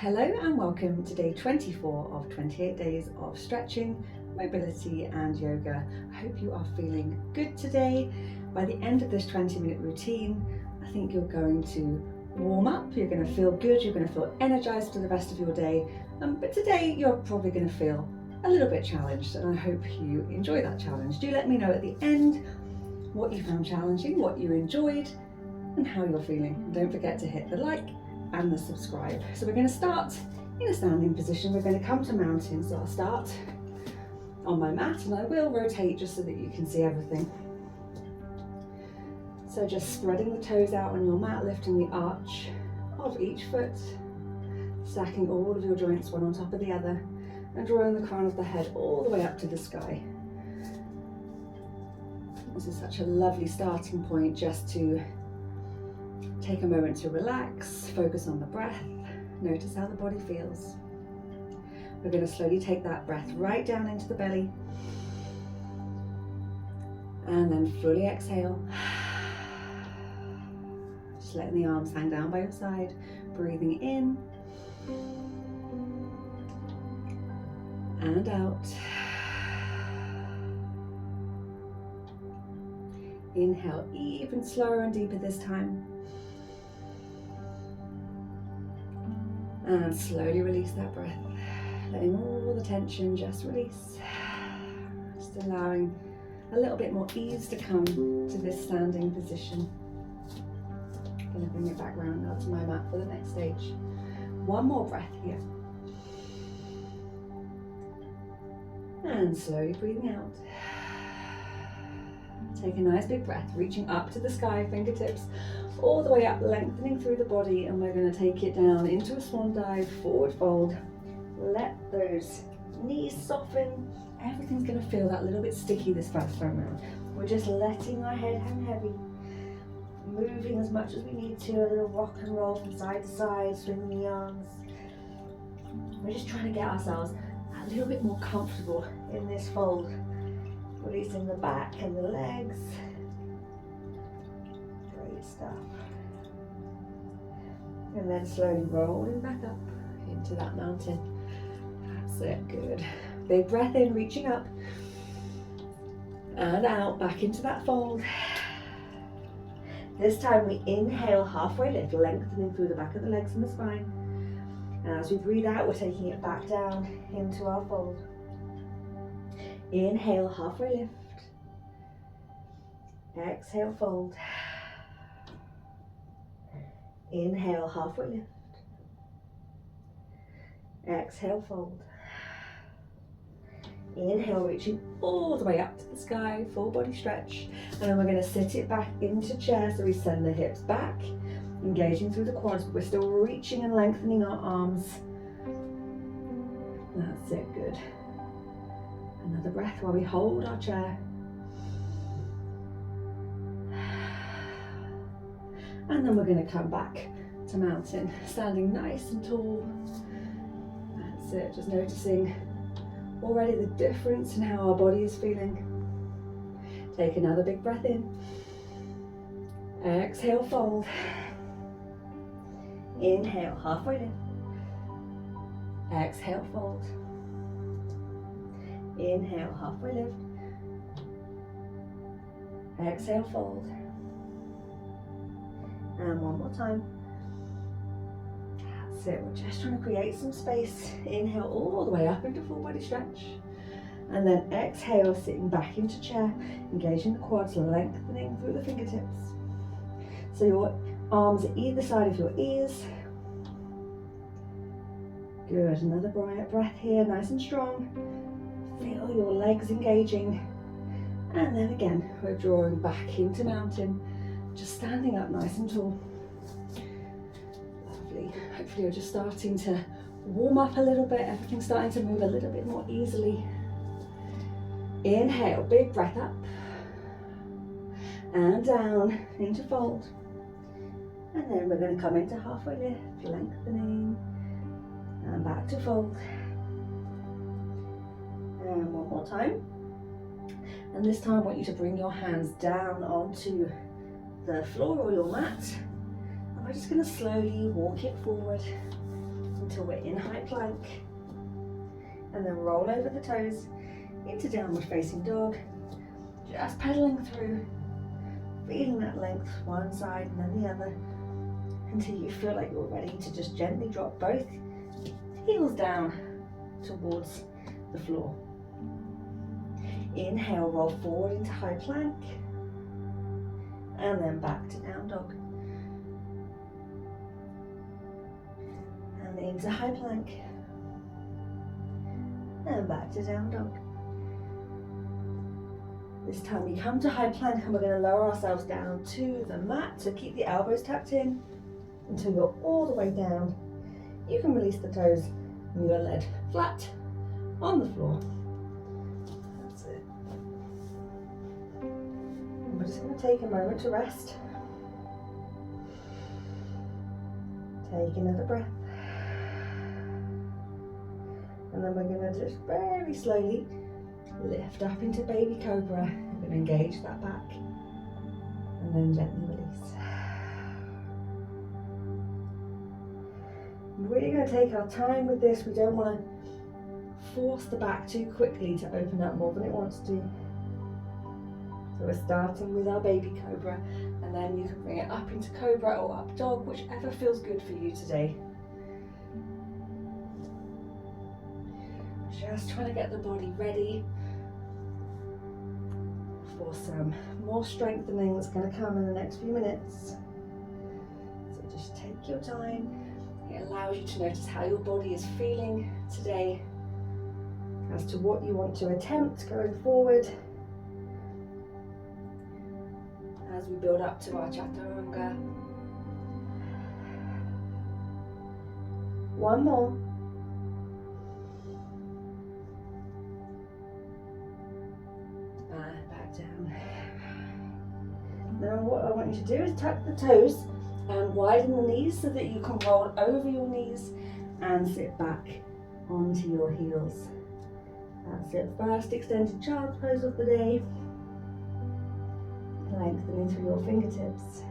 Hello and welcome to day 24 of 28 days of stretching, mobility and yoga. I hope you are feeling good today. By the end of this 20-minute routine, I think you're going to warm up, you're going to feel good, you're going to feel energized for the rest of your day. But today you're probably going to feel a little bit challenged, and I hope you enjoy that challenge. Do let me know at the end what you found challenging, what you enjoyed and how you're feeling. And don't forget to hit the like and the subscribe. So we're going to start in a standing position. We're going to come to mountain. So I'll start on my mat and I will rotate just so that you can see everything. So just spreading the toes out on your mat, lifting the arch of each foot, stacking all of your joints one on top of the other and drawing the crown of the head all the way up to the sky. This is such a lovely starting point just to take a moment to relax, focus on the breath, notice how the body feels. We're going to slowly take that breath right down into the belly and then fully exhale. Just letting the arms hang down by your side, breathing in and out. Inhale even slower and deeper this time. And slowly release that breath, letting all the tension just release. Just allowing a little bit more ease to come to this standing position. I'm going to bring it back round now to my mat for the next stage. One more breath here. And slowly breathing out. Take a nice big breath, reaching up to the sky, fingertips all the way up, lengthening through the body, and we're going to take it down into a swan dive, forward fold. Let those knees soften. Everything's going to feel that little bit sticky this first time round. We're just letting our head hang heavy, moving as much as we need to, a little rock and roll from side to side, swinging the arms. We're just trying to get ourselves a little bit more comfortable in this fold. Releasing the back and the legs. Great stuff. And then slowly rolling back up into that mountain. That's it, good. Big breath in, reaching up. And out, back into that fold. This time we inhale, halfway lift, lengthening through the back of the legs and the spine. And as we breathe out, we're taking it back down into our fold. Inhale, halfway lift. Exhale, fold. Inhale, halfway lift. Exhale, fold. Inhale, reaching all the way up to the sky, full body stretch. And then we're going to sit it back into chair, so we send the hips back, engaging through the quads, but we're still reaching and lengthening our arms. That's it, good. Another breath while we hold our chair. And then we're going to come back to mountain, standing nice and tall. That's it, just noticing already the difference in how our body is feeling. Take another big breath in. Exhale, fold. Inhale, halfway lift. Exhale, fold. Inhale, halfway lift. Exhale, fold. And one more time. That's it, we're just trying to create some space. Inhale all the way up into full body stretch. And then exhale, sitting back into chair, engaging the quads, lengthening through the fingertips. So your arms at either side of your ears. Good, another breath here, nice and strong. Feel your legs engaging. And then again, we're drawing back into mountain, just standing up nice and tall. Lovely. Hopefully you're just starting to warm up a little bit, everything's starting to move a little bit more easily. Inhale, big breath up. And down into fold. And then we're going to come into halfway lift, lengthening. And back to fold. And one more time. And this time I want you to bring your hands down onto the floor or your mat. And we're just going to slowly walk it forward into until we're in high plank. And then roll over the toes into downward facing dog. Just pedaling through, feeling that length one side and then the other, until you feel like you're ready to just gently drop both heels down towards the floor. Inhale, roll forward into high plank, and then back to down dog. And into high plank, and back to down dog. This time we come to high plank and we're going to lower ourselves down to the mat. So keep the elbows tucked in until you're all the way down. You can release the toes and you're laid flat on the floor. That's it. And we're just going to take a moment to rest. Take another breath. And then we're going to just very slowly lift up into baby cobra. We're going to engage that back and then gently release. And we're going to take our time with this. We don't want to force the back too quickly to open up more than it wants to. So we're starting with our baby cobra, and then you can bring it up into cobra or up dog, whichever feels good for you today. Just trying to get the body ready for some more strengthening that's going to come in the next few minutes. So just take your time. It allows you to notice how your body is feeling today as to what you want to attempt going forward as we build up to our chaturanga. One more. Back down. Now what I want you to do is tuck the toes and widen the knees so that you can roll over your knees and sit back onto your heels. That's it. First extended child's pose of the day. Lengthening through your fingertips.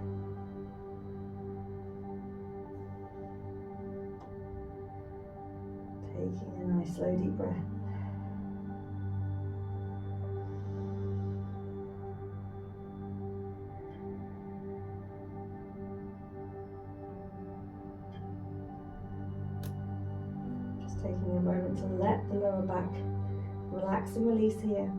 Taking a nice slow deep breath. Taking a moment to let the lower back relax and release here.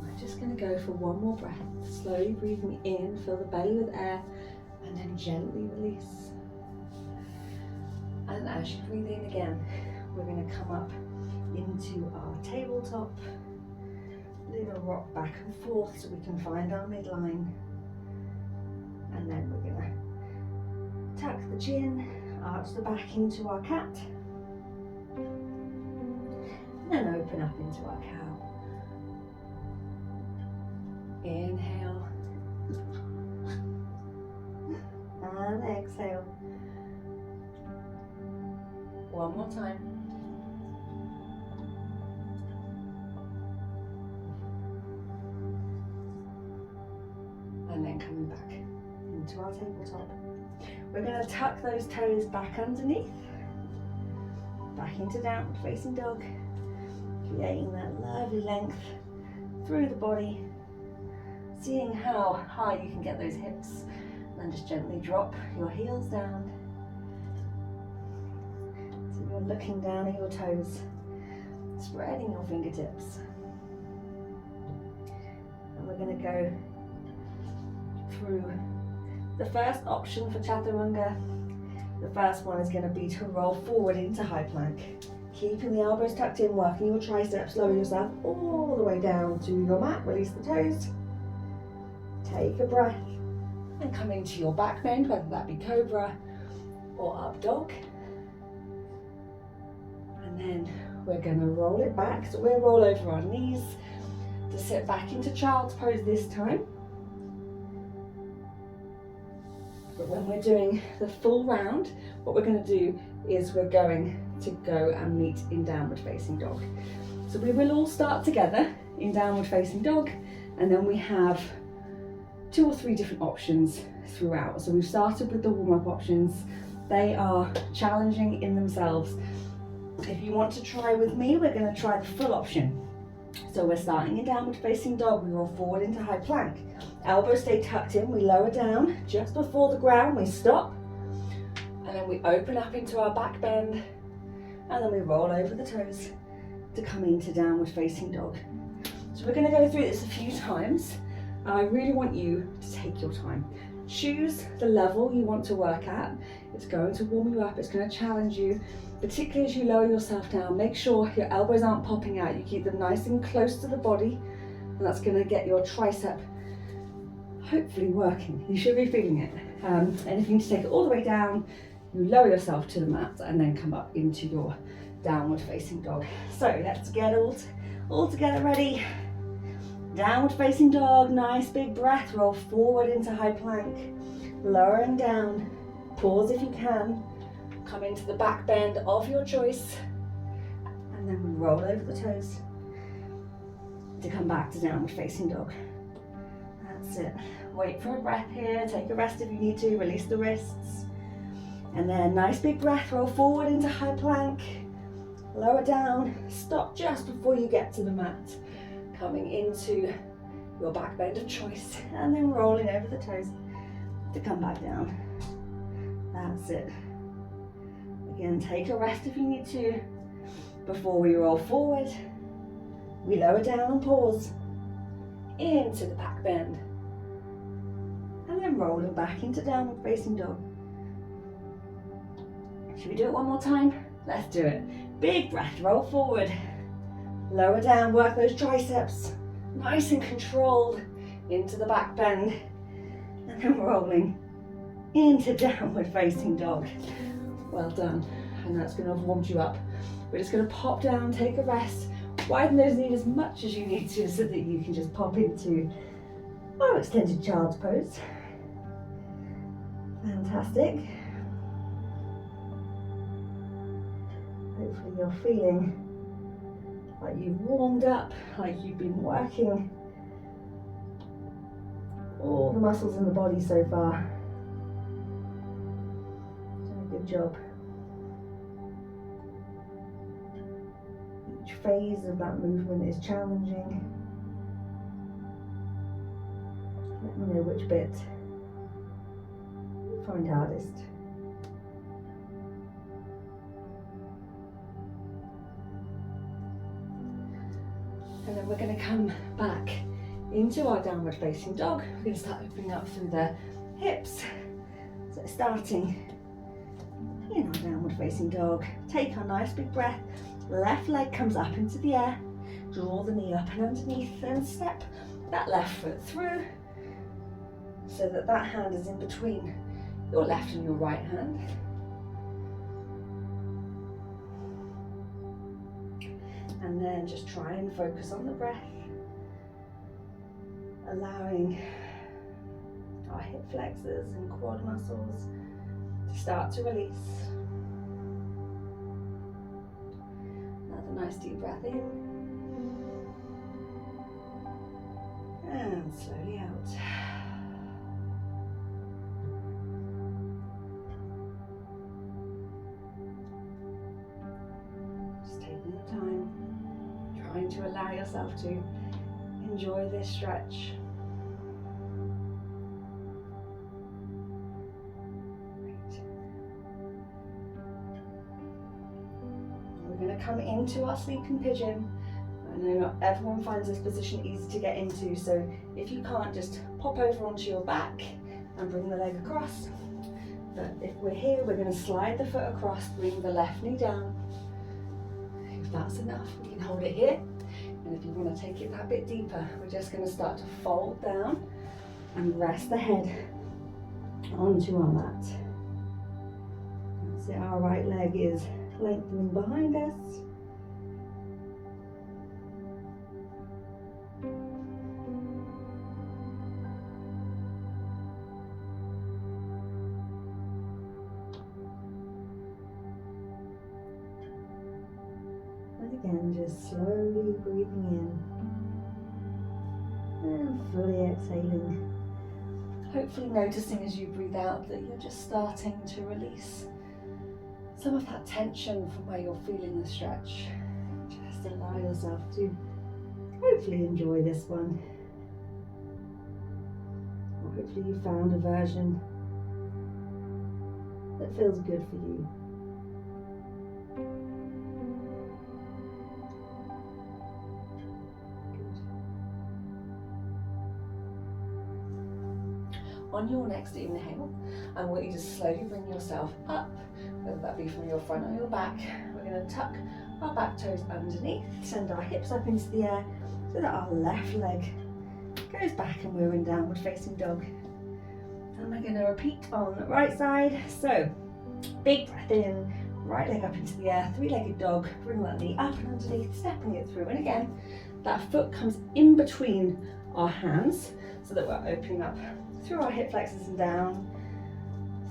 We're just going to go for one more breath, slowly breathing in, fill the belly with air, and then gently release. And as you breathe in again, we're going to come up into our tabletop. Little rock back and forth so we can find our midline, and then we're going to tuck the chin, arch the back into our cat, and then open up into our cow. Inhale and exhale. One more time. And then coming back into our tabletop. We're going to tuck those toes back underneath, back into downward facing dog, creating that lovely length through the body, seeing how high you can get those hips, and then just gently drop your heels down. So you're looking down at your toes, spreading your fingertips. And we're going to go through the first option for chaturanga. The first one is going to be to roll forward into high plank, keeping the elbows tucked in, working your triceps, lower yourself all the way down to your mat, release the toes, take a breath, and come into your back bend, whether that be cobra or up dog. And then we're going to roll it back, so we'll roll over our knees to sit back into child's pose this time. But when we're doing the full round, what we're going to do is we're going to go and meet in downward facing dog. So we will all start together in downward facing dog, and then we have 2 or 3 different options throughout. So we've started with the warm-up options. They are challenging in themselves. If you want to try with me, we're going to try the full option. So we're starting in downward facing dog. We roll forward into high plank. Elbows stay tucked in. We lower down just before the ground. We stop. And then we open up into our back bend. And then we roll over the toes to come into downward facing dog. So we're going to go through this a few times. I really want you to take your time. Choose the level you want to work at. It's going to warm you up. It's going to challenge you. Particularly as you lower yourself down, make sure your elbows aren't popping out. You keep them nice and close to the body, and that's going to get your tricep hopefully working. You should be feeling it. And if you need to take it all the way down, you lower yourself to the mat and then come up into your downward facing dog. So let's get all together ready. Downward facing dog, nice big breath, roll forward into high plank, lowering down, pause if you can. Come into the back bend of your choice, and then we roll over the toes to come back to downward facing dog. That's it. Wait for a breath here, take a rest if you need to, release the wrists. And then nice big breath, roll forward into high plank, lower down, stop just before you get to the mat. Coming into your back bend of choice, and then rolling over the toes to come back down. That's it. Again, take a rest if you need to. Before we roll forward, we lower down and pause into the back bend. And then rolling back into downward facing dog. Should we do it one more time? Let's do it. Big breath, roll forward. Lower down, work those triceps. Nice and controlled into the back bend. And then rolling into downward facing dog. Well done. And that's going to have warmed you up. We're just going to pop down, take a rest, widen those knees as much as you need to so that you can just pop into our extended child's pose. Fantastic. Hopefully you're feeling like you've warmed up, like you've been working all the muscles in the body so far. Doing a good job. Each phase of that movement is challenging. Let me know which bit you find hardest. And then we're going to come back into our downward facing dog. We're going to start opening up through the hips. So starting in our downward facing dog, take our nice big breath. Left leg comes up into the air. Draw the knee up and underneath and step that left foot through so that that hand is in between your left and your right hand. And then just try and focus on the breath, allowing our hip flexors and quad muscles to start to release. Another nice deep breath in, and slowly out. Just taking the time, trying to allow yourself to enjoy this stretch. Great. We're going to come into our sleeping pigeon. I know not everyone finds this position easy to get into, so if you can't, just pop over onto your back and bring the leg across. But if we're here, we're going to slide the foot across, bring the left knee down. If that's enough, we can hold it here. And if you want to take it that bit deeper, we're just going to start to fold down and rest the head onto our mat. So our right leg is lengthening behind us. And again, just slowly breathing in And fully exhaling. Hopefully noticing as you breathe out that you're just starting to release some of that tension from where you're feeling the stretch. Just allow yourself to hopefully enjoy this one. Or hopefully you found a version that feels good for you. On your next inhale, I want you to slowly bring yourself up, whether that be from your front or your back. We're going to tuck our back toes underneath, send our hips up into the air so that our left leg goes back and we're in downward facing dog. And we're going to repeat on the right side. So big breath in, right leg up into the air, three-legged dog, bring that knee up and underneath, stepping it through. And again, that foot comes in between our hands so that we're opening up through our hip flexors and down,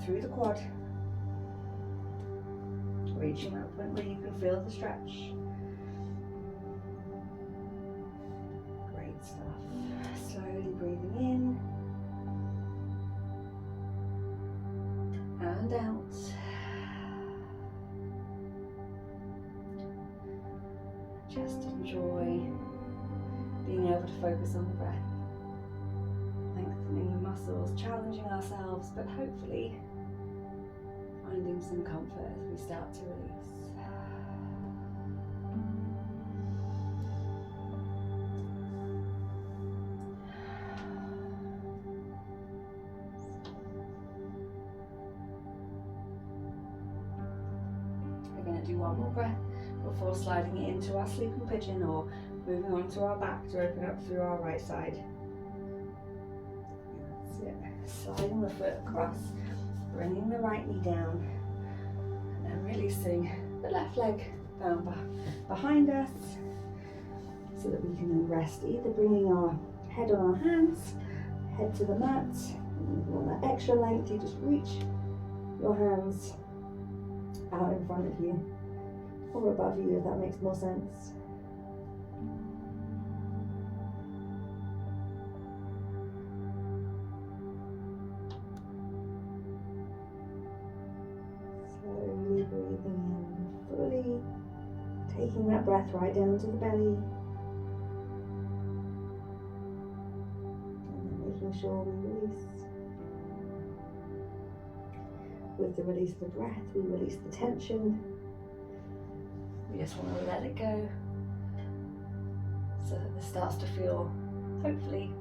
through the quad, reaching that point where you can feel the stretch. Great stuff. Slowly breathing in and out. Just enjoy being able to focus on the breath. Lengthening the muscles, challenging ourselves, but hopefully finding some comfort as we start to release. We're going to do one more breath before sliding it into our sleeping pigeon or moving onto our back to open up through our right side. Sliding the foot across, bringing the right knee down, and then releasing the left leg down behind us so that we can then rest, either bringing our head on our hands, head to the mat, and if you want that extra length, you just reach your hands out in front of you or above you if that makes more sense. Breathing in fully, taking that breath right down to the belly, and then making sure we release. With the release of the breath, we release the tension. We just want to let it go so that this starts to feel, hopefully,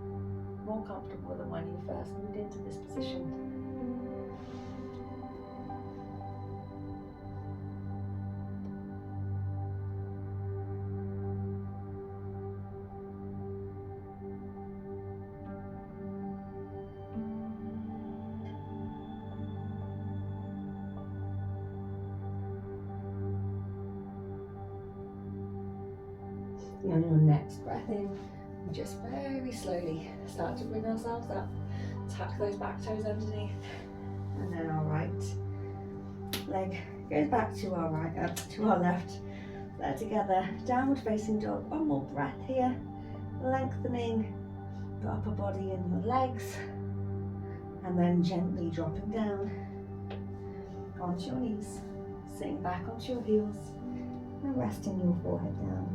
more comfortable than when you first moved into this position. And on your next breath in, we just very slowly start to bring ourselves up, tuck those back toes underneath, and then our right leg goes back to our right, up to our left. They're together, downward facing dog. One more breath here, lengthening the upper body and your legs, and then gently dropping down onto your knees, sitting back onto your heels, and resting your forehead down.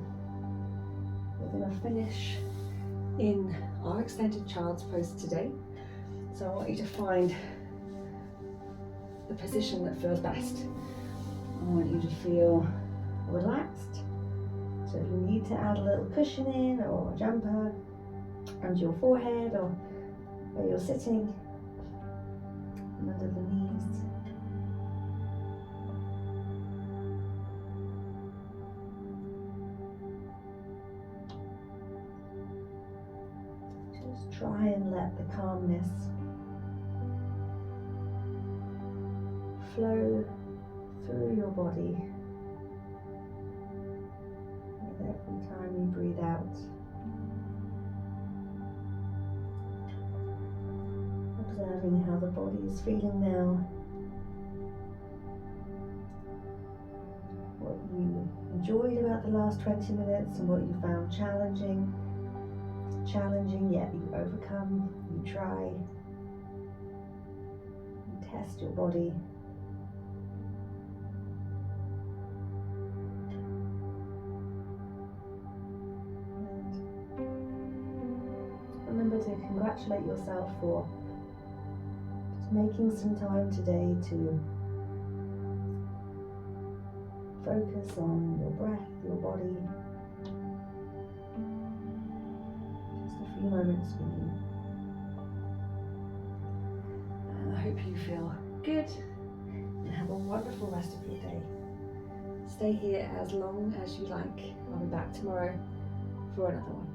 We're going to finish in our extended child's pose today. So I want you to find the position that feels best. I want you to feel relaxed. So if you need to add a little cushion in or a jumper under your forehead or where you're sitting and under the knees. Try and let the calmness flow through your body with every time you breathe out. Observing how the body is feeling now, what you enjoyed about the last 20 minutes and what you found challenging. challenging, yet you overcome, you try, you test your body. And remember to congratulate yourself for just making some time today to focus on your breath, your body. Just a few moments for you. And I hope you feel good and have a wonderful rest of your day. Stay here as long as you like. I'll be back tomorrow for another one.